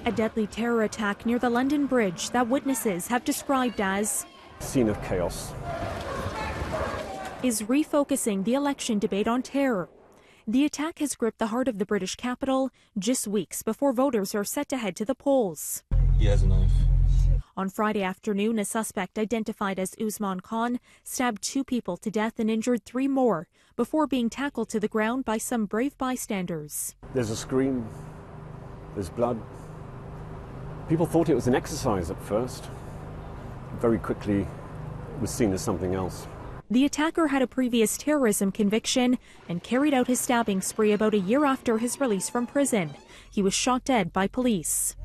A deadly terror attack near the London Bridge that witnesses have described as scene of chaos is refocusing the election debate on terror. The attack has gripped the heart of the British capital just weeks before voters are set to head to the polls. He has a knife. On Friday afternoon, a suspect identified as Usman Khan stabbed 2 people to death and injured 3 more before being tackled to the ground by some brave bystanders. There's a scream, there's blood. People thought it was an exercise at first. Very quickly, it was seen as something else. The attacker had a previous terrorism conviction and carried out his stabbing spree about a year after his release from prison. He was shot dead by police.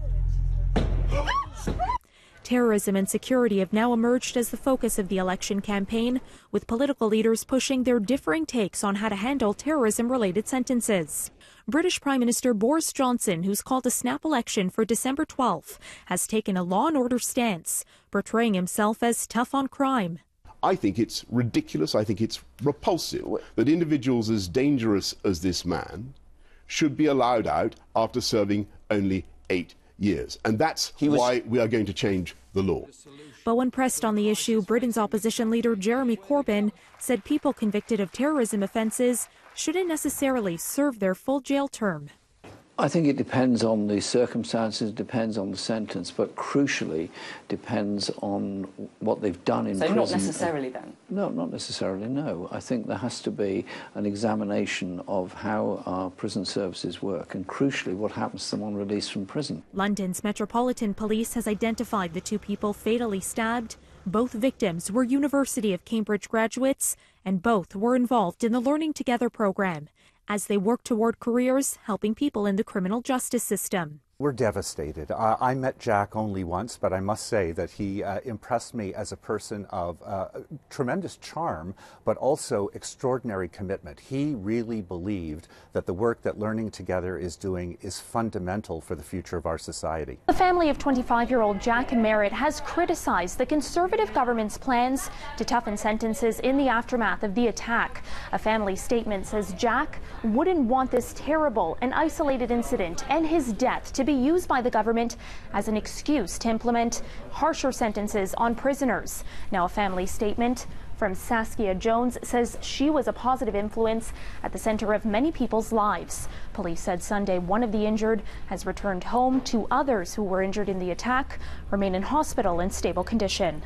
Terrorism and security have now emerged as the focus of the election campaign, with political leaders pushing their differing takes on how to handle terrorism-related sentences. British Prime Minister Boris Johnson, who's called a snap election for December 12th, has taken a law and order stance, portraying himself as tough on crime. I think it's ridiculous, I think it's repulsive that individuals as dangerous as this man should be allowed out after serving only 8 years. And that's why we are going to change the law. But when pressed on the issue, Britain's opposition leader Jeremy Corbyn said people convicted of terrorism offences shouldn't necessarily serve their full jail term. I think it depends on the circumstances, depends on the sentence, but crucially depends on what they've done in prison. So not necessarily then? No, not necessarily, no. I think there has to be an examination of how our prison services work and crucially what happens to them on release from prison. London's Metropolitan Police has identified the 2 people fatally stabbed. Both victims were University of Cambridge graduates and both were involved in the Learning Together program as they work toward careers helping people in the criminal justice system. We're devastated. I met Jack only once, but I must say that he impressed me as a person of tremendous charm, but also extraordinary commitment. He really believed that the work that Learning Together is doing is fundamental for the future of our society. The family of 25-year-old Jack Merritt has criticized the Conservative government's plans to toughen sentences in the aftermath of the attack. A family statement says Jack wouldn't want this terrible and isolated incident and his death to be used by the government as an excuse to implement harsher sentences on prisoners. Now, a family statement from Saskia Jones says she was a positive influence at the center of many people's lives. Police said Sunday one of the injured has returned home. 2 others who were injured in the attack remain in hospital in stable condition.